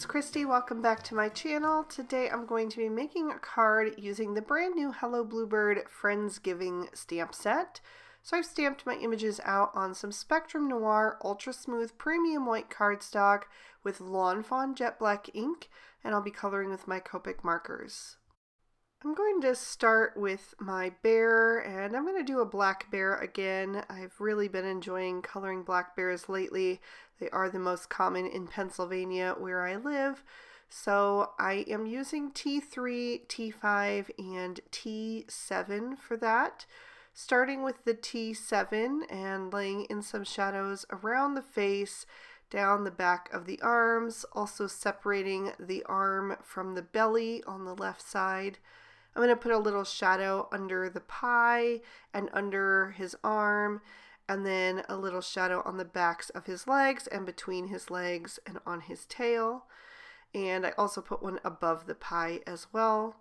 it's Christy. Welcome back to my channel. Today I'm going to be making a card using the brand new Hello Bluebird Friendsgiving stamp set. So I've stamped my images out on some Spectrum Noir Ultra Smooth Premium White cardstock with Lawn Fawn Jet Black ink, and I'll be coloring with my Copic markers. I'm going to start with my bear, and I'm going to do a black bear again. I've really been enjoying coloring black bears lately. They are the most common in Pennsylvania where I live. So I am using T3, T5, and T7 for that. Starting with the T7 and laying in some shadows around the face, down the back of the arms, also separating the arm from the belly on the left side. I'm going to put a little shadow under the pie and under his arm, and then a little shadow on the backs of his legs and between his legs and on his tail. And I also put one above the pie as well.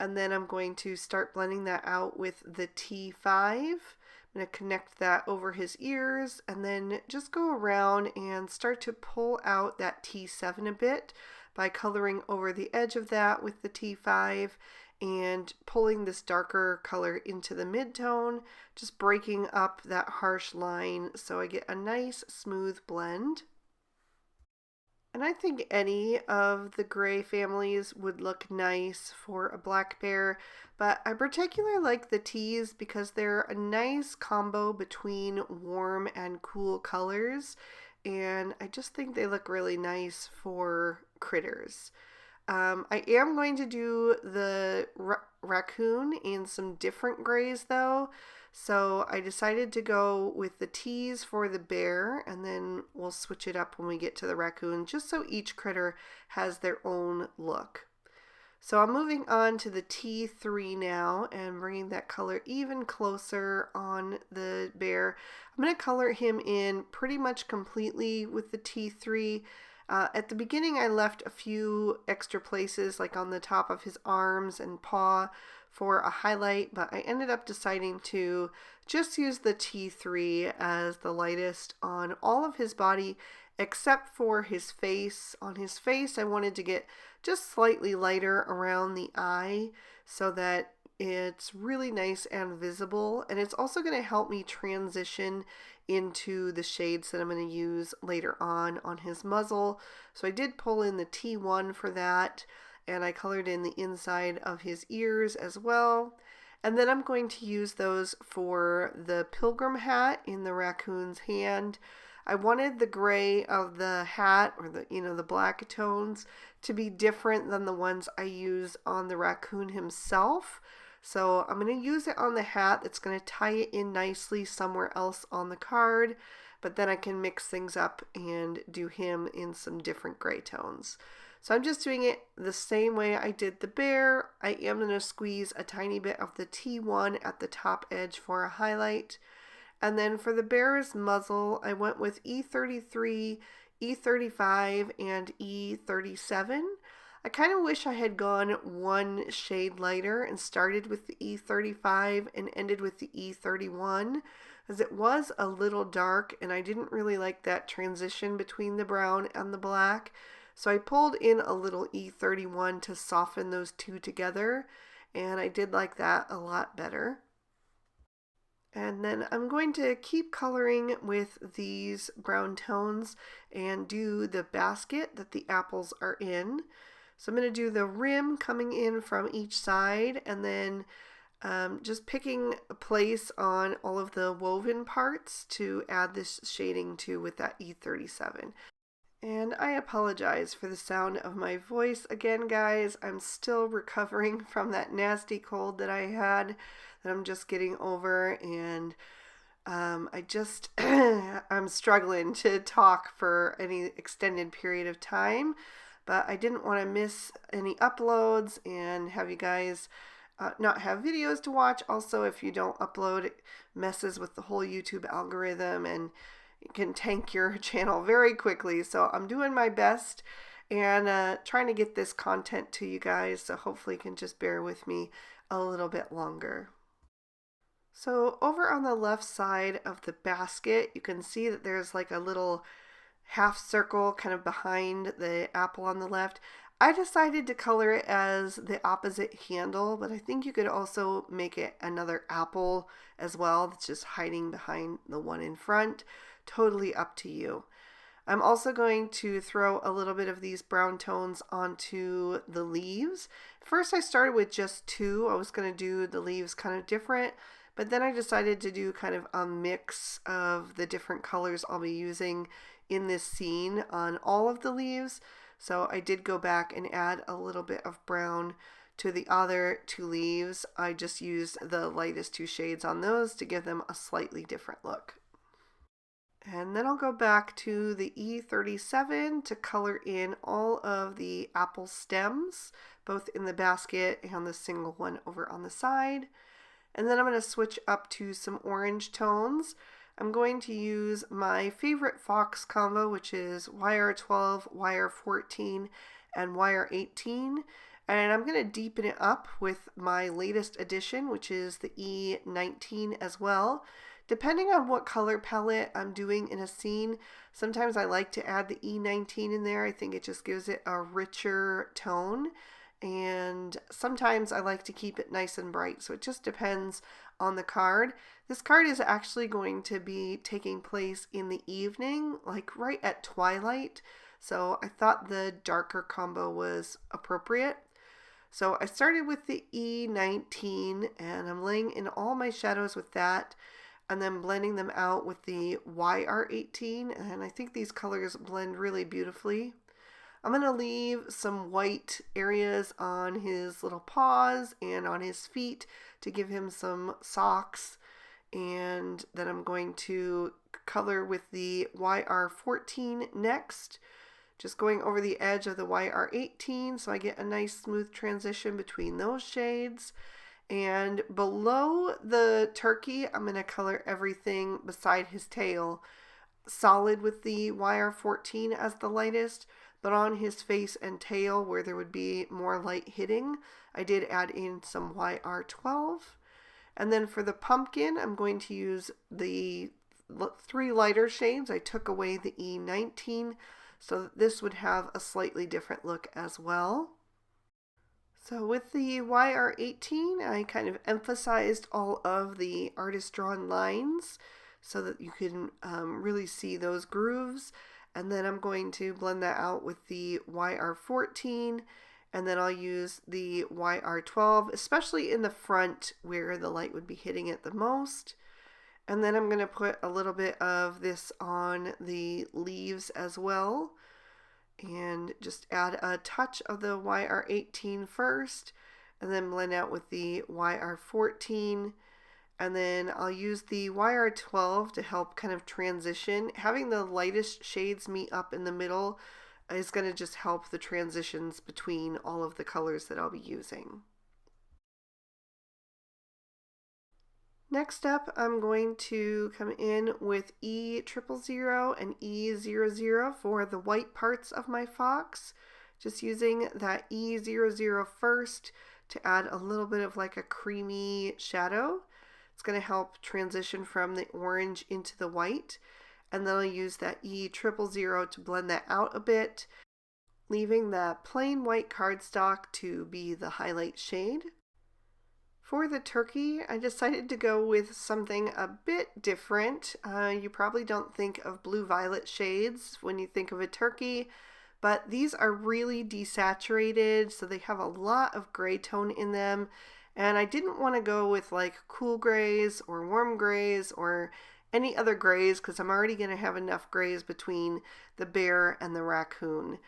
And then I'm going to start blending that out with the T5. I'm going to connect that over his ears and then just go around and start to pull out that T7 a bit by coloring over the edge of that with the T5 and pulling this darker color into the mid-tone, just breaking up that harsh line so I get a nice smooth blend. And I think any of the gray families would look nice for a black bear, but I particularly like the tees because they're a nice combo between warm and cool colors, and I just think they look really nice for critters. I am going to do the raccoon in some different grays though, so I decided to go with the tees for the bear, and then we'll switch it up when we get to the raccoon, just so each critter has their own look. So I'm moving on to the T3 now and bringing that color even closer on the bear. I'm going to color him in pretty much completely with the T3. At the beginning I left a few extra places like on the top of his arms and paw for a highlight, but I ended up deciding to just use the T3 as the lightest on all of his body except for his face. On his face I wanted to get just slightly lighter around the eye so that it's really nice and visible, and it's also going to help me transition into the shades that I'm going to use later on his muzzle. So I did pull in the T1 for that, and I colored in the inside of his ears as well. And then I'm going to use those for the pilgrim hat in the raccoon's hand. I wanted the gray of the hat, or the black tones, to be different than the ones I use on the raccoon himself. So I'm going to use it on the hat. That's going to tie it in nicely somewhere else on the card, but then I can mix things up and do him in some different gray tones. So I'm just doing it the same way I did the bear. I am going to squeeze a tiny bit of the T1 at the top edge for a highlight. And then for the bear's muzzle, I went with E33, E35, and E37. I kind of wish I had gone one shade lighter and started with the E35 and ended with the E31, as it was a little dark and I didn't really like that transition between the brown and the black. So I pulled in a little E31 to soften those two together, and I did like that a lot better. And then I'm going to keep coloring with these brown tones and do the basket that the apples are in. So I'm going to do the rim coming in from each side, and then just picking a place on all of the woven parts to add this shading to with that E37. And I apologize for the sound of my voice again, guys. I'm still recovering from that nasty cold that I had that I'm just getting over, and I'm struggling to talk for any extended period of time. But I didn't want to miss any uploads and have you guys not have videos to watch. Also, if you don't upload, it messes with the whole YouTube algorithm and it can tank your channel very quickly. So I'm doing my best and trying to get this content to you guys. So hopefully you can just bear with me a little bit longer. So over on the left side of the basket, you can see that there's like a little half circle kind of behind the apple on the left. I decided to color it as the opposite handle, but I think you could also make it another apple as well that's just hiding behind the one in front. Totally up to you. I'm also going to throw a little bit of these brown tones onto the leaves. First I started with just two. I was going to do the leaves kind of different, but then I decided to do kind of a mix of the different colors I'll be using in this scene on all of the leaves. So I did go back and add a little bit of brown to the other two leaves. I just used the lightest two shades on those to give them a slightly different look. And then I'll go back to the E37 to color in all of the apple stems, both in the basket and the single one over on the side. And then I'm going to switch up to some orange tones. I'm going to use my favorite Fox combo, which is wire 12, wire 14, and wire 18. And I'm going to deepen it up with my latest addition, which is the E19 as well. Depending on what color palette I'm doing in a scene, sometimes I like to add the E19 in there. I think it just gives it a richer tone. And sometimes I like to keep it nice and bright. So it just depends on the card. This card is actually going to be taking place in the evening, like right at twilight. So I thought the darker combo was appropriate. So I started with the E19 and I'm laying in all my shadows with that, and then blending them out with the YR18, and I think these colors blend really beautifully. I'm going to leave some white areas on his little paws and on his feet to give him some socks, and then I'm going to color with the YR14 next, just going over the edge of the YR18 so I get a nice smooth transition between those shades. And below the turkey, I'm going to color everything beside his tail solid with the YR14 as the lightest, but on his face and tail where there would be more light hitting, I did add in some YR12. And then for the pumpkin, I'm going to use the three lighter shades. I took away the E19 so that this would have a slightly different look as well. So with the YR18, I kind of emphasized all of the artist drawn lines so that you can really see those grooves. And then I'm going to blend that out with the YR14, and then I'll use the YR12, especially in the front where the light would be hitting it the most. And then I'm going to put a little bit of this on the leaves as well, and just add a touch of the YR18 first, and then blend out with the YR14, and then I'll use the YR12 to help kind of transition. Having the lightest shades meet up in the middle is going to just help the transitions between all of the colors that I'll be using. Next up, I'm going to come in with E000 and E00 for the white parts of my fox. Just using that E00 first to add a little bit of like a creamy shadow. It's going to help transition from the orange into the white. And then I'll use that E000 to blend that out a bit, leaving that plain white cardstock to be the highlight shade. For the turkey, I decided to go with something a bit different. You probably don't think of blue-violet shades when you think of a turkey, but these are really desaturated, so they have a lot of gray tone in them. And I didn't want to go with like cool grays or warm grays or any other grays because I'm already going to have enough grays between the bear and the raccoon.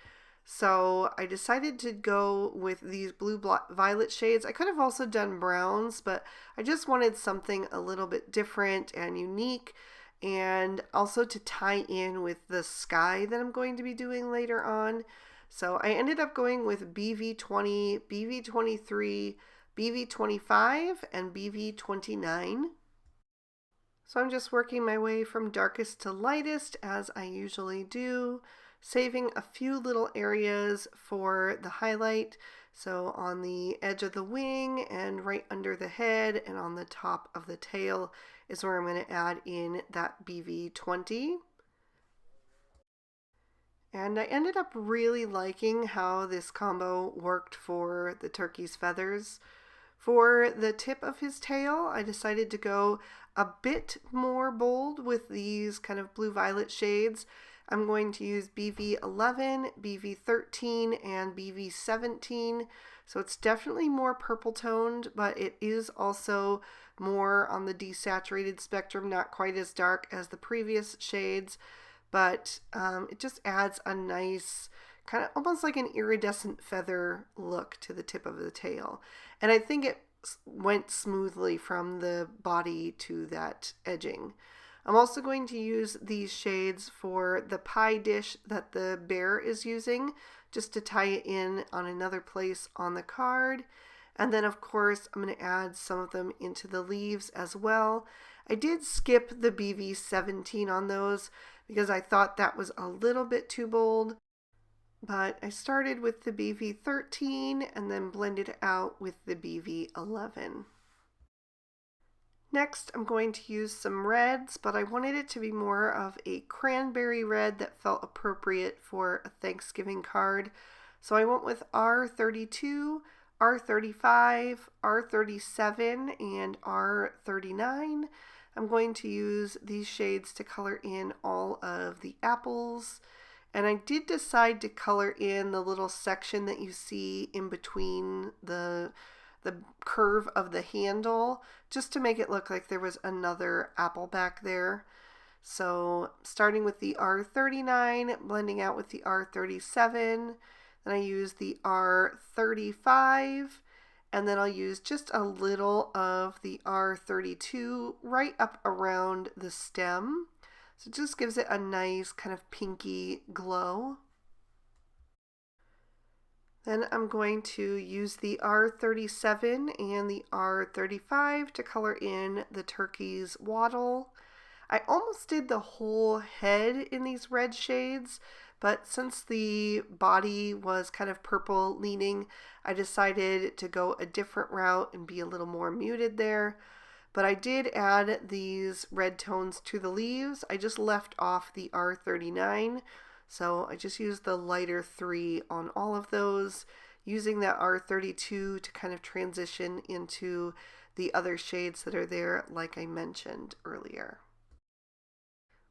So I decided to go with these blue-violet shades. I could have also done browns, but I just wanted something a little bit different and unique, and also to tie in with the sky that I'm going to be doing later on. So I ended up going with BV20, BV23, BV25, and BV29. So I'm just working my way from darkest to lightest as I usually do, saving a few little areas for the highlight. So on the edge of the wing and right under the head and on the top of the tail is where I'm going to add in that BV20. And I ended up really liking how this combo worked for the turkey's feathers. For the tip of his tail, I decided to go a bit more bold with these kind of blue-violet shades. I'm going to use BV11, BV13, and BV17. So it's definitely more purple toned, but it is also more on the desaturated spectrum, not quite as dark as the previous shades, but it just adds a nice, kind of almost like an iridescent feather look to the tip of the tail. And I think it went smoothly from the body to that edging. I'm also going to use these shades for the pie dish that the bear is using, just to tie it in on another place on the card. And then of course I'm going to add some of them into the leaves as well. I did skip the BV17 on those because I thought that was a little bit too bold. But I started with the BV13 and then blended out with the BV11. Next, I'm going to use some reds, but I wanted it to be more of a cranberry red that felt appropriate for a Thanksgiving card. So I went with R32, R35, R37, and R39. I'm going to use these shades to color in all of the apples. And I did decide to color in the little section that you see in between the curve of the handle, just to make it look like there was another apple back there. So starting with the R39, blending out with the R37, then I use the R35, and then I'll use just a little of the R32 right up around the stem. So it just gives it a nice kind of pinky glow. Then I'm going to use the R37 and the R35 to color in the turkey's wattle. I almost did the whole head in these red shades, but since the body was kind of purple leaning, I decided to go a different route and be a little more muted there. But I did add these red tones to the leaves. I just left off the R39. So I just used the lighter 3 on all of those, using that R32 to kind of transition into the other shades that are there, like I mentioned earlier.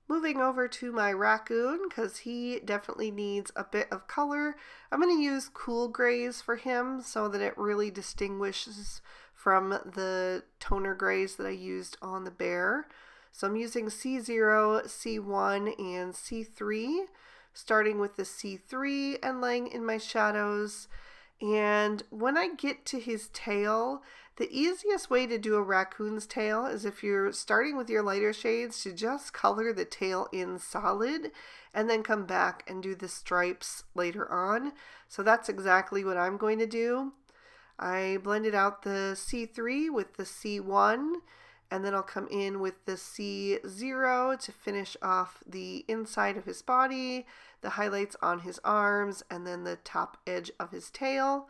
Moving over to my raccoon, because he definitely needs a bit of color, I'm going to use cool grays for him so that it really distinguishes from the toner grays that I used on the bear. So I'm using C0, C1, and C3. Starting with the C3 and laying in my shadows. And when I get to his tail, the easiest way to do a raccoon's tail is if you're starting with your lighter shades to just color the tail in solid and then come back and do the stripes later on. So that's exactly what I'm going to do. I blended out the C3 with the C1, and then I'll come in with the C0 to finish off the inside of his body, the highlights on his arms, and then the top edge of his tail.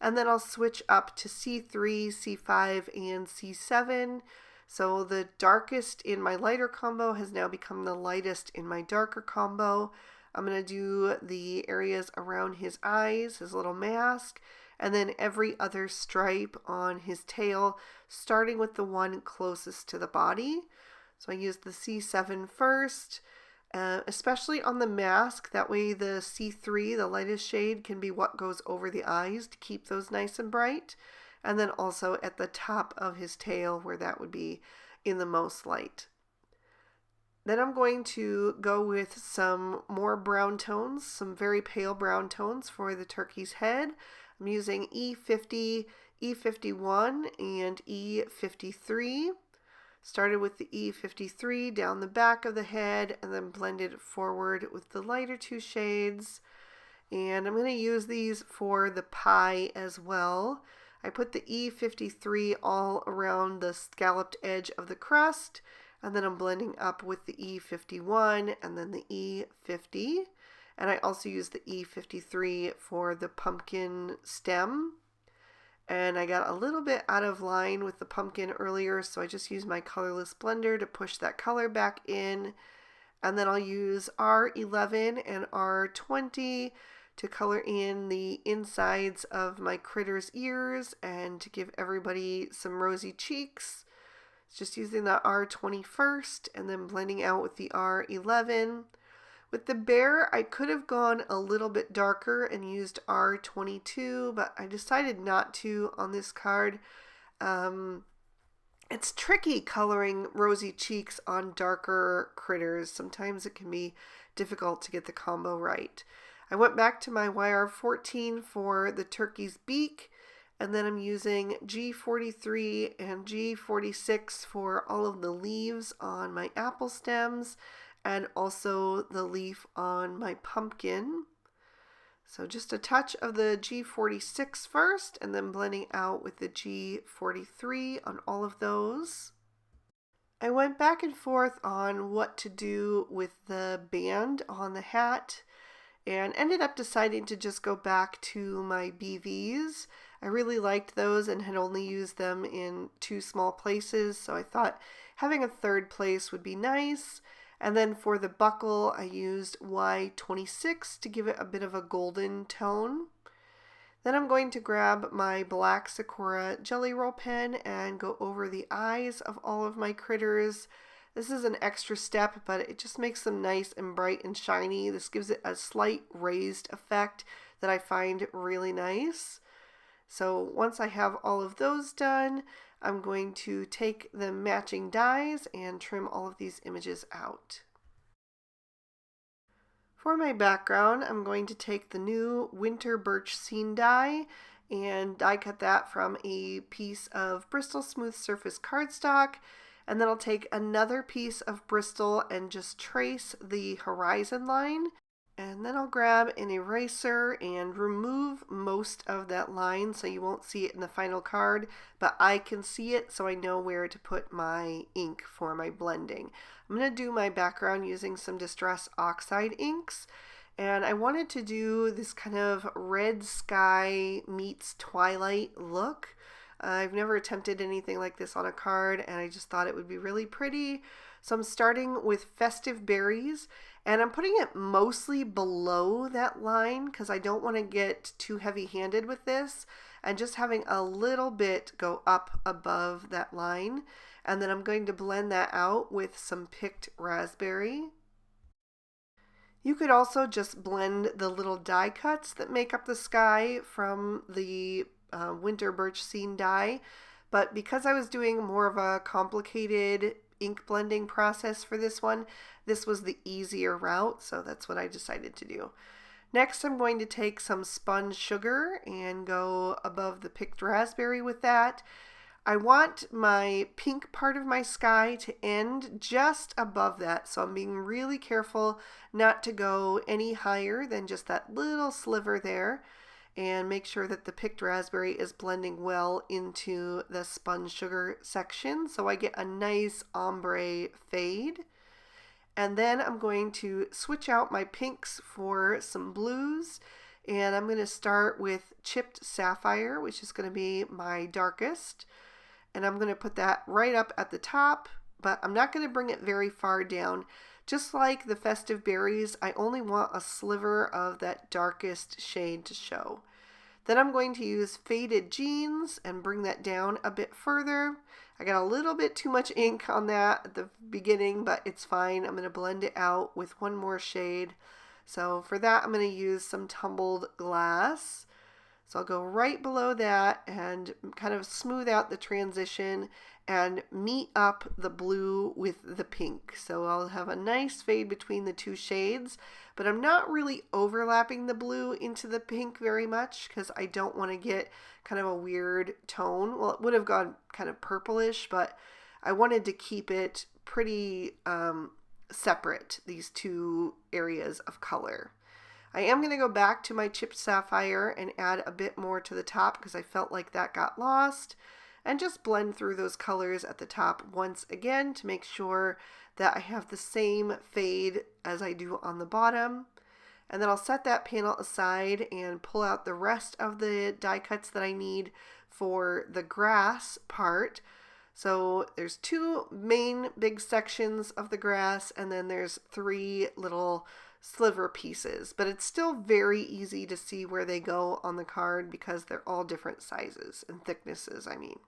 And then I'll switch up to C3, C5, and C7. So the darkest in my lighter combo has now become the lightest in my darker combo. I'm going to do the areas around his eyes, his little mask, and then every other stripe on his tail, starting with the one closest to the body. So I used the C7 first, especially on the mask. That way the C3, the lightest shade, can be what goes over the eyes to keep those nice and bright. And then also at the top of his tail, where that would be in the most light. Then I'm going to go with some more brown tones, some very pale brown tones for the turkey's head. I'm using E50, E51, and E53. Started with the E53 down the back of the head and then blended forward with the lighter 2 shades. And I'm going to use these for the pie as well. I put the E53 all around the scalloped edge of the crust, and then I'm blending up with the E51 and then the E50. And I also use the E53 for the pumpkin stem. And I got a little bit out of line with the pumpkin earlier, so I just used my colorless blender to push that color back in. And then I'll use R11 and R20 to color in the insides of my critters' ears and to give everybody some rosy cheeks. Just using the R20 first and then blending out with the R11. With the bear, I could have gone a little bit darker and used R22, but I decided not to on this card. It's tricky coloring rosy cheeks on darker critters. Sometimes it can be difficult to get the combo right. I went back to my YR14 for the turkey's beak, and then I'm using G43 and G46 for all of the leaves on my apple stems and also the leaf on my pumpkin. So just a touch of the G46 first and then blending out with the G43 on all of those. I went back and forth on what to do with the band on the hat and ended up deciding to just go back to my BVs. I really liked those and had only used them in 2 small places, so I thought having a third place would be nice. And then for the buckle, I used Y26 to give it a bit of a golden tone. Then I'm going to grab my black Sakura Jelly Roll pen and go over the eyes of all of my critters. This is an extra step, but it just makes them nice and bright and shiny. This gives it a slight raised effect that I find really nice. So once I have all of those done, I'm going to take the matching dies and trim all of these images out. For my background, I'm going to take the new Winter Birch Scene die and die cut that from a piece of Bristol Smooth Surface cardstock. And then I'll take another piece of Bristol and just trace the horizon line. And then I'll grab an eraser and remove most of that line so you won't see it in the final card, but I can see it so I know where to put my ink for my blending. I'm going to do my background using some Distress Oxide inks, and I wanted to do this kind of red sky meets twilight look. I've never attempted anything like this on a card, and I just thought it would be really pretty. So I'm starting with Festive Berries, and I'm putting it mostly below that line because I don't want to get too heavy-handed with this, and just having a little bit go up above that line. And then I'm going to blend that out with some picked raspberry. You could also just blend the little die cuts that make up the sky from the Winter Birch Scene die, but because I was doing more of a complicated ink blending process for this one, this was the easier route, so that's what I decided to do. Next, I'm going to take some spun sugar and go above the picked raspberry with that. I want my pink part of my sky to end just above that, so I'm being really careful not to go any higher than just that little sliver there, and make sure that the picked raspberry is blending well into the spun sugar section so I get a nice ombre fade. And then I'm going to switch out my pinks for some blues, and I'm going to start with Chipped Sapphire, which is going to be my darkest, and I'm going to put that right up at the top, but I'm not going to bring it very far down. Just like the Festive Berries, I only want a sliver of that darkest shade to show. Then I'm going to use Faded Jeans and bring that down a bit further. I got a little bit too much ink on that at the beginning, but it's fine. I'm going to blend it out with one more shade. So for that, I'm going to use some Tumbled Glass. So I'll go right below that and kind of smooth out the transition and meet up the blue with the pink. So I'll have a nice fade between the two shades, but I'm not really overlapping the blue into the pink very much because I don't want to get kind of a weird tone. Well, it would have gone kind of purplish, but I wanted to keep it pretty separate, these two areas of color. I am going to go back to my Chipped Sapphire and add a bit more to the top because I felt like that got lost, and just blend through those colors at the top once again to make sure that I have the same fade as I do on the bottom. And then I'll set that panel aside and pull out the rest of the die cuts that I need for the grass part. So there's two main big sections of the grass, and then there's three little sliver pieces, but it's still very easy to see where they go on the card because they're all different sizes and thicknesses, I mean.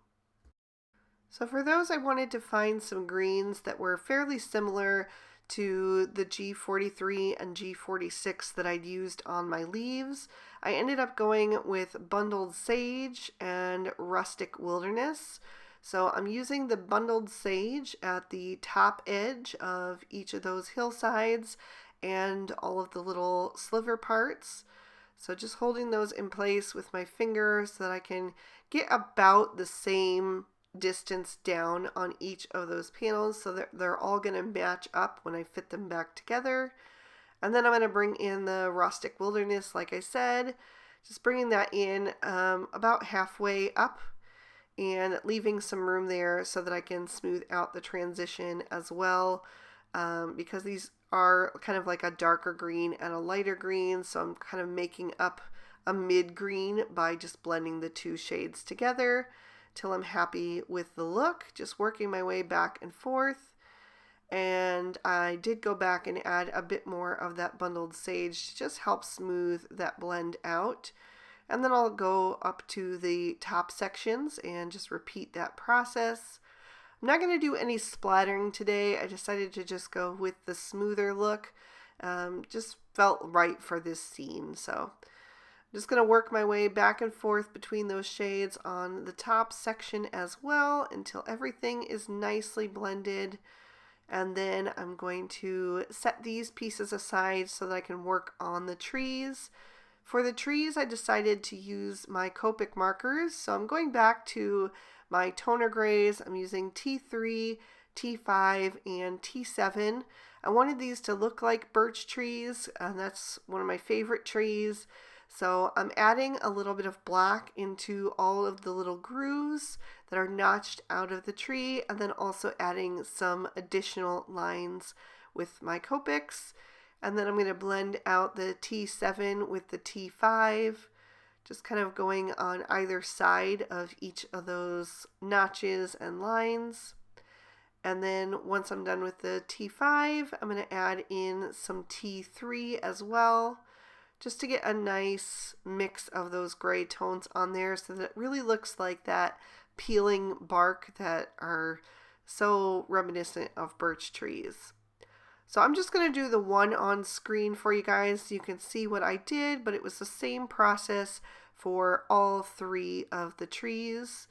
So for those, I wanted to find some greens that were fairly similar to the G43 and G46 that I'd used on my leaves. I ended up going with bundled sage and rustic wilderness. So I'm using the bundled sage at the top edge of each of those hillsides and all of the little sliver parts. So just holding those in place with my finger so that I can get about the same distance down on each of those panels so that they're all going to match up when I fit them back together. And then I'm going to bring in the rustic wilderness, like I said, just bringing that in about halfway up and leaving some room there so that I can smooth out the transition as well, because these are kind of like a darker green and a lighter green, so I'm kind of making up a mid green by just blending the two shades together till I'm happy with the look, just working my way back and forth. And I did go back and add a bit more of that bundled sage to just help smooth that blend out. And then I'll go up to the top sections and just repeat that process. I'm not going to do any splattering today. I decided to just go with the smoother look. Just felt right for this scene, so I'm just going to work my way back and forth between those shades on the top section as well until everything is nicely blended. And then I'm going to set these pieces aside so that I can work on the trees. For the trees, I decided to use my Copic markers. So I'm going back to my toner grays. I'm using T3, T5, and T7. I wanted these to look like birch trees, and that's one of my favorite trees. So I'm adding a little bit of black into all of the little grooves that are notched out of the tree, and then also adding some additional lines with my Copics. And then I'm going to blend out the T7 with the T5, just kind of going on either side of each of those notches and lines. And then once I'm done with the T5, I'm going to add in some T3 as well, just to get a nice mix of those gray tones on there so that it really looks like that peeling bark that are so reminiscent of birch trees. So I'm just going to do the one on screen for you guys so you can see what I did, but it was the same process for all three of the trees.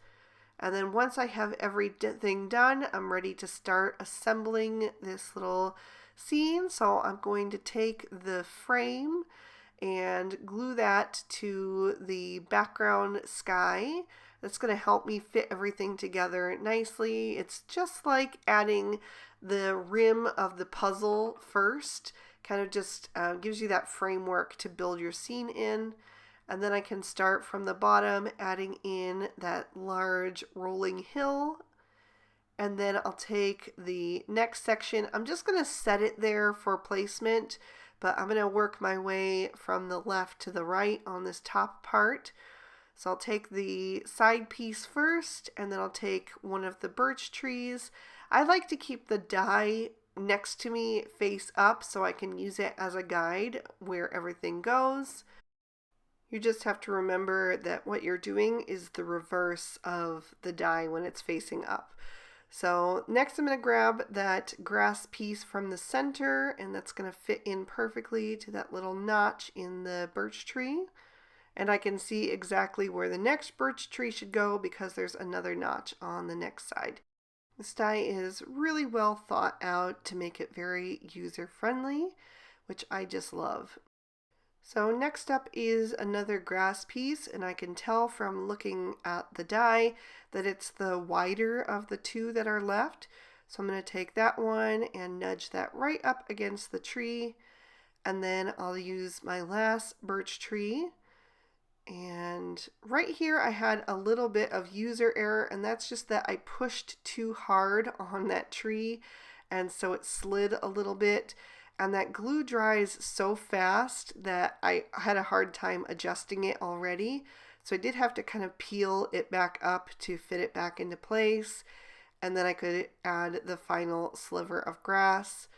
And then once I have everything done, I'm ready to start assembling this little scene. So I'm going to take the frame and glue that to the background sky. That's going to help me fit everything together nicely. It's just like adding the rim of the puzzle first, kind of just gives you that framework to build your scene in. And then I can start from the bottom, adding in that large rolling hill. And then I'll take the next section. I'm just going to set it there for placement, but I'm going to work my way from the left to the right on this top part. So I'll take the side piece first, and then I'll take one of the birch trees. I like to keep the die next to me face up so I can use it as a guide where everything goes. You just have to remember that what you're doing is the reverse of the die when it's facing up. So next I'm going to grab that grass piece from the center, and that's going to fit in perfectly to that little notch in the birch tree. And I can see exactly where the next birch tree should go because there's another notch on the next side. This die is really well thought out to make it very user-friendly, which I just love. So next up is another grass piece, and I can tell from looking at the die that it's the wider of the two that are left. So I'm going to take that one and nudge that right up against the tree, and then I'll use my last birch tree. And right here I had a little bit of user error, and that's just that I pushed too hard on that tree, and so it slid a little bit. And that glue dries so fast that I had a hard time adjusting it already. So I did have to kind of peel it back up to fit it back into place. and then I could add the final sliver of grass.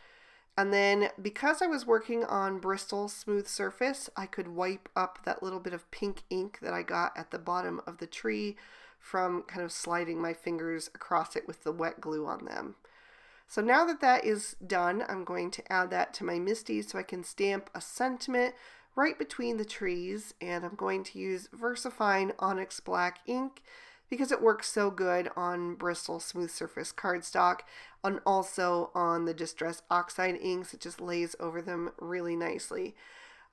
And then because I was working on Bristol smooth surface, I could wipe up that little bit of pink ink that I got at the bottom of the tree from kind of sliding my fingers across it with the wet glue on them. So now that that is done, I'm going to add that to my MISTI so I can stamp a sentiment right between the trees, and I'm going to use VersaFine Onyx Black ink because it works so good on Bristol smooth surface cardstock and also on the Distress Oxide inks. It just lays over them really nicely.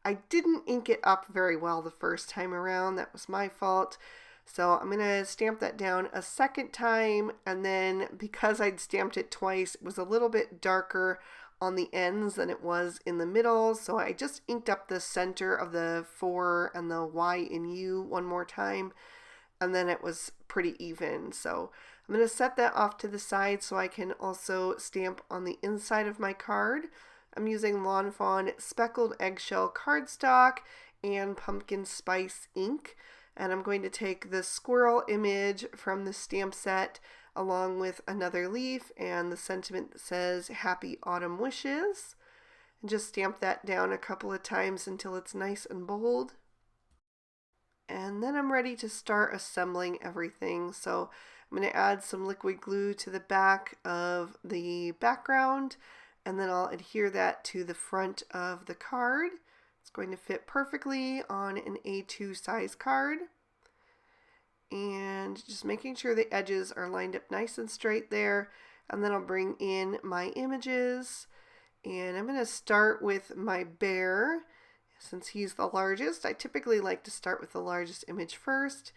I didn't ink it up very well the first time around. That was my fault. So I'm going to stamp that down a second time, and then because I'd stamped it twice, it was a little bit darker on the ends than it was in the middle. So I just inked up the center of the 4 and the Y in U one more time, and then it was pretty even. So I'm going to set that off to the side so I can also stamp on the inside of my card. I'm using Lawn Fawn Speckled Eggshell cardstock and Pumpkin Spice ink. And I'm going to take the squirrel image from the stamp set along with another leaf and the sentiment that says Happy Autumn Wishes. And just stamp that down a couple of times until it's nice and bold. And then I'm ready to start assembling everything. So I'm going to add some liquid glue to the back of the background, and then I'll adhere that to the front of the card. It's going to fit perfectly on an A2 size card. And just making sure the edges are lined up nice and straight there. And then I'll bring in my images. And I'm going to start with my bear. Since he's the largest, I typically like to start with the largest image first.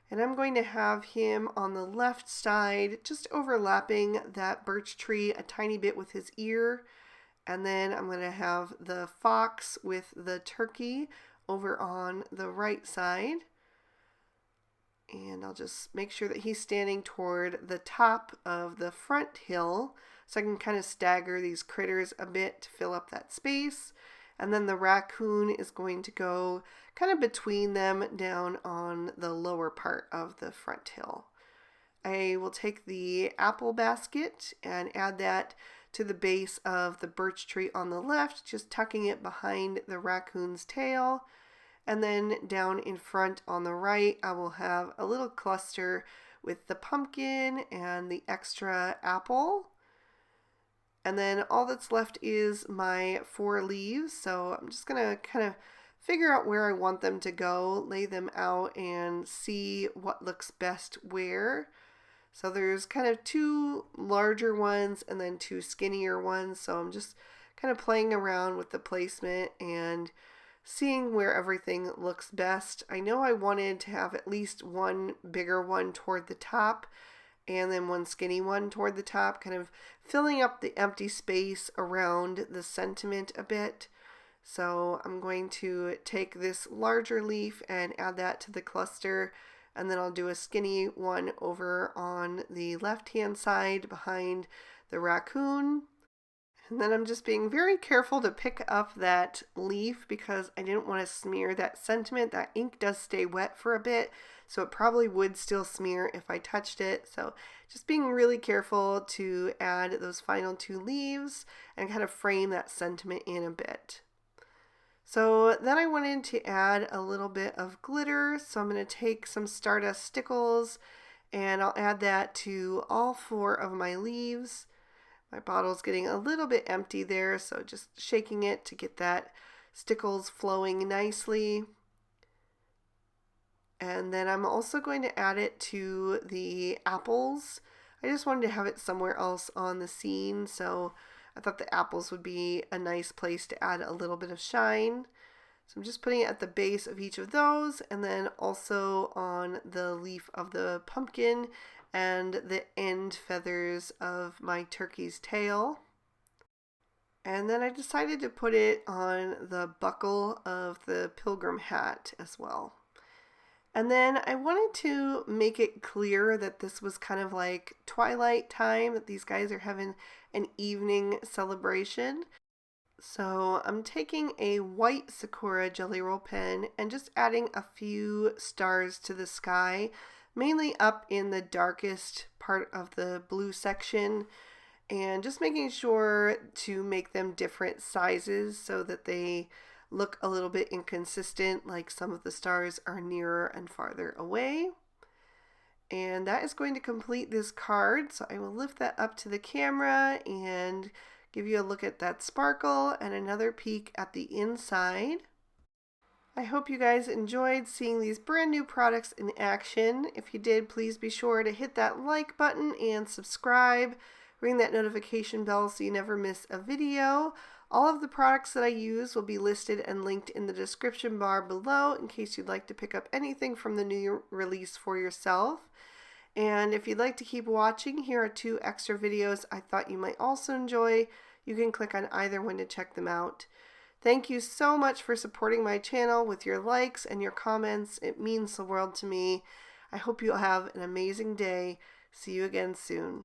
And I'm going to have him on the left side, just overlapping that birch tree a tiny bit with his ear. And then I'm going to have the fox with the turkey over on the right side. And I'll just make sure that he's standing toward the top of the front hill so I can kind of stagger these critters a bit to fill up that space. And then the raccoon is going to go kind of between them down on the lower part of the front hill. I will take the apple basket and add that to the base of the birch tree on the left, just tucking it behind the raccoon's tail. And then down in front on the right, I will have a little cluster with the pumpkin and the extra apple. And then all that's left is my 4 leaves. So I'm just going to kind of figure out where I want them to go, lay them out, and see what looks best where. So there's kind of 2 larger ones and then 2 skinnier ones. So I'm just kind of playing around with the placement and seeing where everything looks best. I know I wanted to have at least one bigger one toward the top and then one skinny one toward the top, kind of filling up the empty space around the sentiment a bit. So I'm going to take this larger leaf and add that to the cluster, and then I'll do a skinny one over on the left-hand side behind the raccoon. And then I'm just being very careful to pick up that leaf because I didn't want to smear that sentiment. That ink does stay wet for a bit, so it probably would still smear if I touched it. So just being really careful to add those final 2 leaves and kind of frame that sentiment in a bit. So then I wanted to add a little bit of glitter. So I'm going to take some Stardust Stickles and I'll add that to all 4 of my leaves. My bottle's getting a little bit empty there, so just shaking it to get that stickles flowing nicely. And then I'm also going to add it to the apples. I just wanted to have it somewhere else on the scene, so I thought the apples would be a nice place to add a little bit of shine. So I'm just putting it at the base of each of those, and then also on the leaf of the pumpkin and the end feathers of my turkey's tail. And then I decided to put it on the buckle of the pilgrim hat as well. And then I wanted to make it clear that this was kind of like twilight time, that these guys are having an evening celebration. So I'm taking a white Sakura Jelly Roll pen and just adding a few stars to the sky. mainly up in the darkest part of the blue section, and just making sure to make them different sizes so that they look a little bit inconsistent, like some of the stars are nearer and farther away. And that is going to complete this card, so I will lift that up to the camera and give you a look at that sparkle and another peek at the inside. I hope you guys enjoyed seeing these brand new products in action. If you did, please be sure to hit that like button and subscribe. Ring that notification bell so you never miss a video. All of the products that I use will be listed and linked in the description bar below in case you'd like to pick up anything from the new release for yourself. And if you'd like to keep watching, here are 2 extra videos I thought you might also enjoy. You can click on either one to check them out. Thank you so much for supporting my channel with your likes and your comments. It means the world to me. I hope you'll have an amazing day. See you again soon.